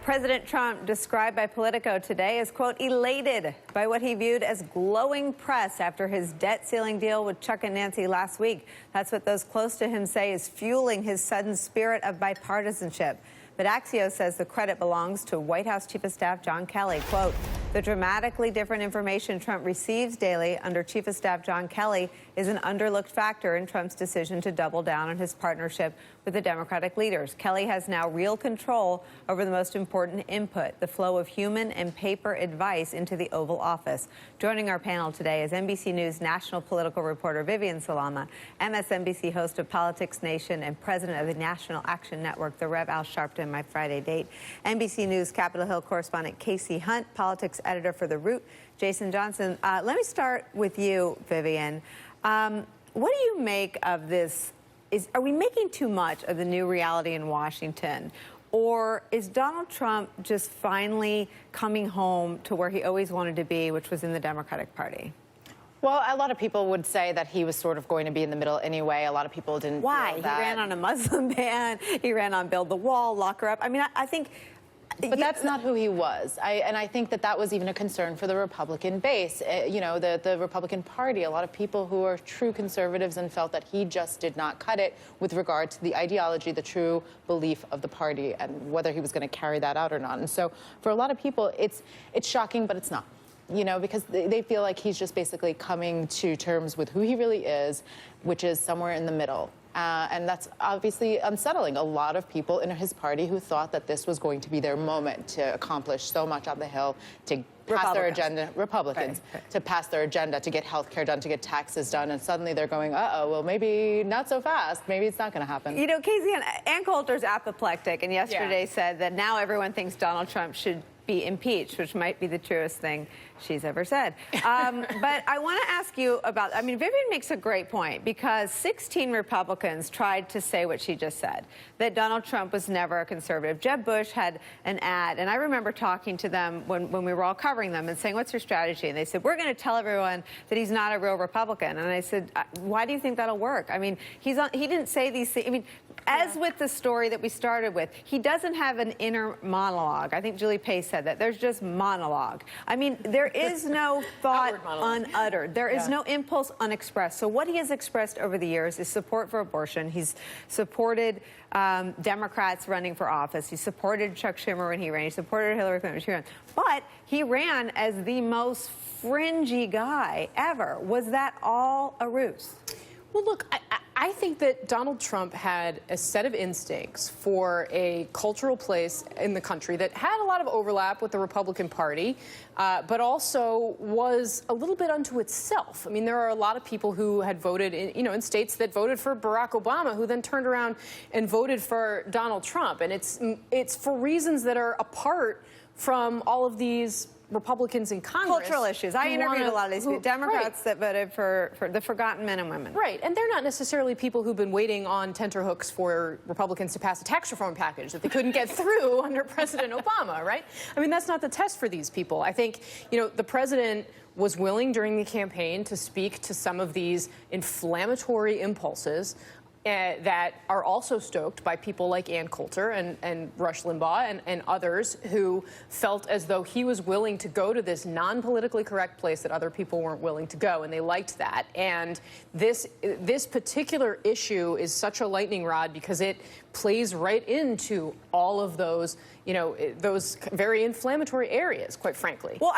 President Trump, described by Politico today as, quote, elated by what he viewed as glowing press after his debt ceiling deal with Chuck and Nancy last week. That's what those close to him say is fueling his sudden spirit of bipartisanship. But Axios says the credit belongs to White House Chief of Staff John Kelly. Quote, the dramatically different information Trump receives daily under Chief of Staff John Kelly is an underlooked factor in Trump's decision to double down on his partnership with the Democratic leaders. Kelly has now real control over the most important input, the flow of human and paper advice into the Oval Office. Joining our panel today is NBC News national political reporter Vivian Salama, MSNBC host of Politics Nation and president of the National Action Network, the Rev. Al Sharpton, my Friday date, NBC News Capitol Hill correspondent Casey Hunt, politics editor for The Root, Jason Johnson. Let me start with you, Vivian. What do you make of this? Are we making too much of the new reality in Washington? Or is Donald Trump just finally coming home to where he always wanted to be, which was in the Democratic Party? Well, a lot of people would say that he was sort of going to be in the middle anyway. A lot of people didn't Why? feel that. He ran on a Muslim ban. He ran on Build the Wall, lock her up. I mean, I think... But that's not who he was. And I think that that was even a concern for the Republican base. You know, the Republican Party, a lot of people who are true conservatives and felt that he just did not cut it with regard to the ideology, the true belief of the party, and whether he was going to carry that out or not. And so for a lot of people, it's shocking, but it's not. You know, because they feel like he's just basically coming to terms with who he really is, which is somewhere in the middle. And that's obviously unsettling. A lot of people in his party who thought that this was going to be their moment to accomplish so much on the Hill, to pass their agenda, Republicans, right. to pass their agenda, to get health care done, to get taxes done, and suddenly they're going, uh-oh, well, maybe not so fast. Maybe it's not going to happen. You know, Casey, Ann Coulter's apoplectic, and yesterday said that now everyone thinks Donald Trump should be impeached, which might be the truest thing she's ever said. But I want to ask you about, I mean, Vivian makes a great point, because 16 Republicans tried to say what she just said, that Donald Trump was never a conservative. Jeb Bush had an ad, and I remember talking to them when we were all covering them and saying, what's your strategy? And they said, we're going to tell everyone that he's not a real Republican. And I said, why do you think that'll work? I mean, he didn't say these things. I mean, as with the story that we started with, he doesn't have an inner monologue. I think Julie Pace said that. There's just monologue. I mean, there is no thought unuttered. There is no impulse unexpressed. So what he has expressed over the years is support for abortion. He's supported Democrats running for office. He supported Chuck Schumer when he ran. He supported Hillary Clinton when she ran. But he ran as the most fringy guy ever. Was that all a ruse? Well, look, I think that Donald Trump had a set of instincts for a cultural place in the country that had a lot of overlap with the Republican Party, but also was a little bit unto itself. I mean, there are a lot of people who had voted in states that voted for Barack Obama, who then turned around and voted for Donald Trump. And it's for reasons that are apart from all of these Republicans in Congress. Cultural issues. I interviewed a lot of these people, Democrats that voted for the forgotten men and women. Right, and they're not necessarily people who've been waiting on tenterhooks for Republicans to pass a tax reform package that they couldn't get through under President Obama, right? I mean, that's not the test for these people. I think, the president was willing during the campaign to speak to some of these inflammatory impulses that are also stoked by people like Ann Coulter and Rush Limbaugh and others who felt as though he was willing to go to this non-politically correct place that other people weren't willing to go, and they liked that. And this particular issue is such a lightning rod because it plays right into all of those, those very inflammatory areas, quite frankly. Well,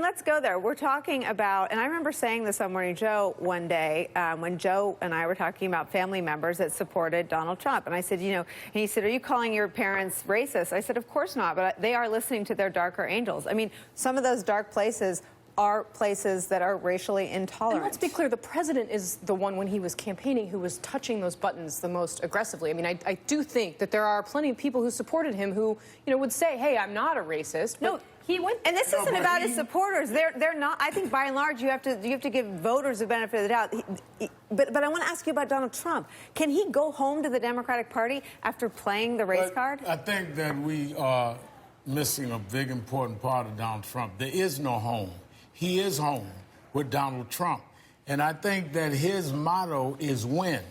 let's go there. We're talking about, and I remember saying this on Morning Joe one day when Joe and I were talking about family members that supported Donald Trump. And I said, and he said, are you calling your parents racist? I said, of course not, but they are listening to their darker angels. I mean, some of those dark places are places that are racially intolerant. And let's be clear, the president is the one, when he was campaigning, who was touching those buttons the most aggressively. I mean, I do think that there are plenty of people who supported him who, would say, hey, I'm not a racist. No, he went, and this isn't about his supporters. They're not. I think by and large, you have to give voters the benefit of the doubt. But I want to ask you about Donald Trump. Can he go home to the Democratic Party after playing the race card? I think that we are missing a big important part of Donald Trump. There is no home. He is home with Donald Trump. And I think that his motto is win.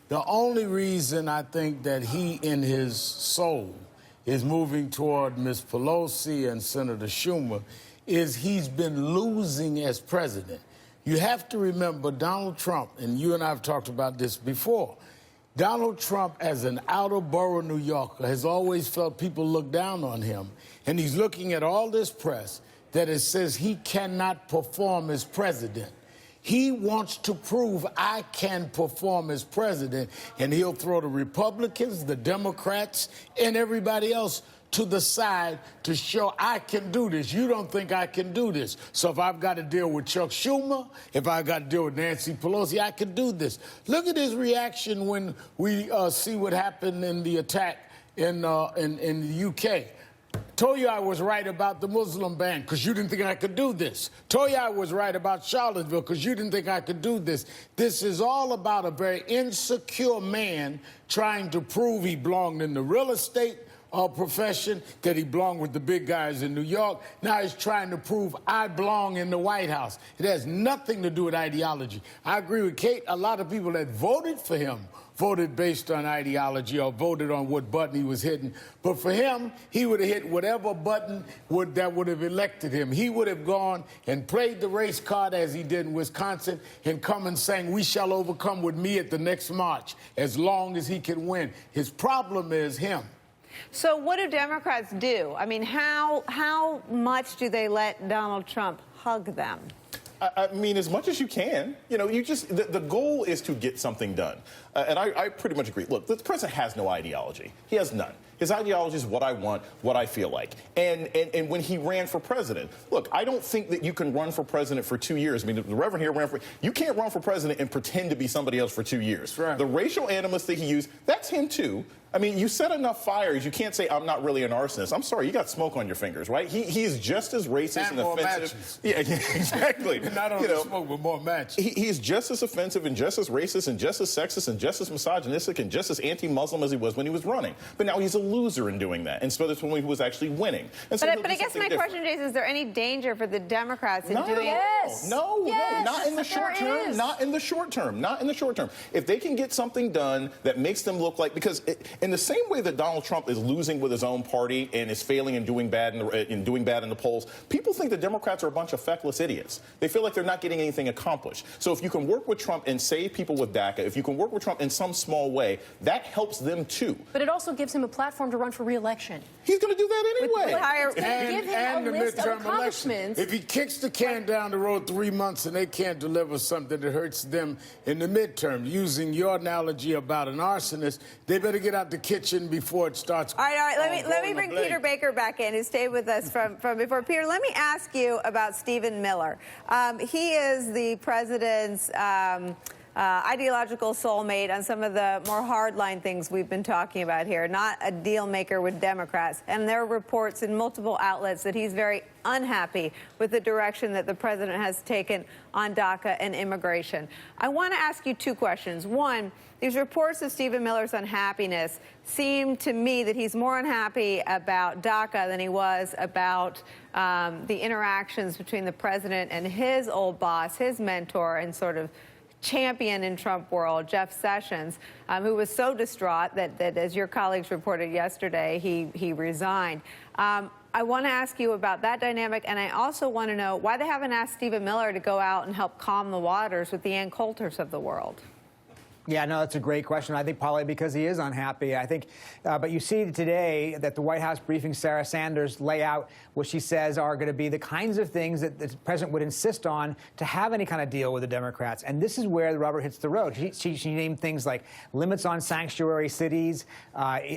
The only reason I think that he, in his soul, is moving toward Ms. Pelosi and Senator Schumer is he's been losing as president. You have to remember Donald Trump, and you and I have talked about this before. Donald Trump, as an outer borough New Yorker, has always felt people look down on him. And he's looking at all this press that it says he cannot perform as president. He wants to prove I can perform as president, and he'll throw the Republicans, the Democrats, and everybody else to the side to show I can do this. You don't think I can do this. So if I've got to deal with Chuck Schumer, if I've got to deal with Nancy Pelosi, I can do this. Look at his reaction when we see what happened in the attack in the UK. Told you I was right about the Muslim ban because you didn't think I could do this. Told you I was right about Charlottesville because you didn't think I could do this. This is all about a very insecure man trying to prove he belonged in the real estate profession, that he belonged with the big guys in New York. Now he's trying to prove I belong in the White House. It has nothing to do with ideology. I agree with Kate. A lot of people that voted for him voted based on ideology or voted on what button he was hitting. But for him, he would have hit whatever button that would have elected him. He would have gone and played the race card as he did in Wisconsin and come and sang, "We shall overcome" with me at the next march, as long as he can win. His problem is him. So what do Democrats do? I mean, how much do they let Donald Trump hug them? I mean, as much as you can. You know, the goal is to get something done. And I pretty much agree. Look, the president has no ideology. He has none. His ideology is what I want, what I feel like. And when he ran for president, look, I don't think that you can run for president for 2 years. I mean, the Reverend here ran for, you can't run for president and pretend to be somebody else for 2 years. Right. The racial animus that he used, that's him too. I mean, you set enough fires, you can't say I'm not really an arsonist. I'm sorry, you got smoke on your fingers, right? He is just as racist and offensive. Matches. Yeah, exactly. Not only smoke, but more matches. He is just as offensive and just as racist and just as sexist and just as misogynistic and just as anti-Muslim as he was when he was running. But now he's a loser in doing that. And so that's when he was actually winning. And so But I guess my question, Jason, is there any danger for the Democrats in doing Yes. No, Yes, not in the short term. is. Not in the short term. Not in the short term. If they can get something done that makes them look like, because in the same way that Donald Trump is losing with his own party and is failing and doing bad in the polls, people think the Democrats are a bunch of feckless idiots. They feel like they're not getting anything accomplished. So if you can work with Trump and save people with DACA, if you can work with Trump in some small way, that helps them too. But it also gives him a platform to run for re-election. He's going to do that anyway. Give him the a list of midterm accomplishments. election. If he kicks the can down the road 3 months and they can't deliver something that hurts them in the midterm, using your analogy about an arsonist, they better get out the kitchen before it starts. All right. Let me bring Peter Baker back in, who stayed with us from before. Peter, let me ask you about Stephen Miller. He is the president's ideological soulmate on some of the more hardline things we've been talking about here, not a deal maker with Democrats. And there are reports in multiple outlets that he's very unhappy with the direction that the president has taken on DACA and immigration. I want to ask you two questions. One, these reports of Stephen Miller's unhappiness seem to me that he's more unhappy about DACA than he was about the interactions between the president and his old boss, his mentor, and sort of champion in Trump world, Jeff Sessions, who was so distraught that as your colleagues reported yesterday, he resigned. I want to ask you about that dynamic, and I also want to know why they haven't asked Stephen Miller to go out and help calm the waters with the Ann Coulters of the world. Yeah, no, that's a great question. I think probably because he is unhappy. I think, but you see today that the White House briefing Sarah Sanders lay out what she says are going to be the kinds of things that the president would insist on to have any kind of deal with the Democrats. And this is where the rubber hits the road. She named things like limits on sanctuary cities,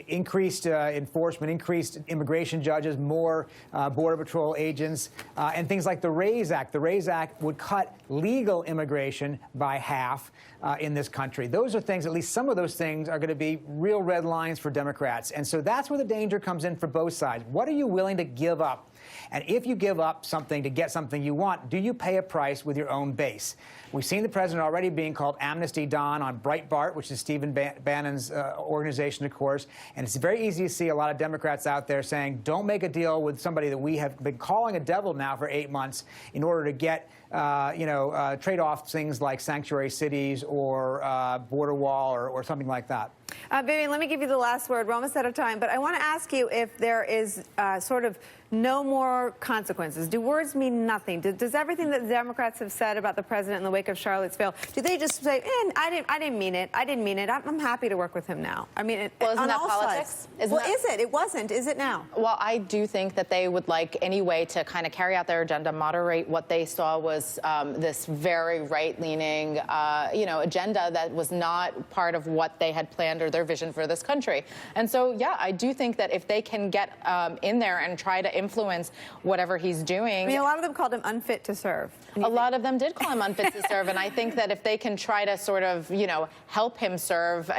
increased enforcement, increased immigration judges, more Border Patrol agents, and things like the RAISE Act. The RAISE Act would cut legal immigration by half in this country. Those are things, at least some of those things, are going to be real red lines for Democrats. And so that's where the danger comes in for both sides. What are you willing to give up? And if you give up something to get something you want, do you pay a price with your own base? We've seen the president already being called Amnesty Don on Breitbart, which is Stephen Bannon's organization, of course. And it's very easy to see a lot of Democrats out there saying, don't make a deal with somebody that we have been calling a devil now for 8 months in order to get trade off things like sanctuary cities or border wall or something like that. Vivian, let me give you the last word. We're almost out of time, but I want to ask you if there is sort of no more consequences. Do words mean nothing? Does everything that the Democrats have said about the president in the wake of Charlottesville, do they just say, I didn't mean it. I didn't mean it. I'm happy to work with him now. I mean, well, isn't on that all politics? Is it? It wasn't. Is it now? Well, I do think that they would like any way to kind of carry out their agenda, moderate what they saw was this very right-leaning, agenda that was not part of what they had planned or their vision for this country. And so, yeah, I do think that if they can get in there and try to influence whatever he's doing. I mean, a lot of them called him unfit to serve. A lot of them did call him unfit to serve, and I think that if they can try to sort of, help him serve,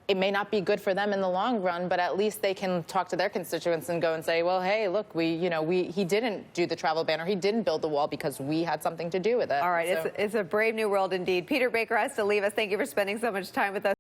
it may not be good for them in the long run, but at least they can talk to their constituents and go and say, well, hey, look, he didn't do the travel ban or he didn't build the wall because we had something to do with it. All right, so. It's a brave new world indeed. Peter Baker has to leave us. Thank you for spending so much time with us.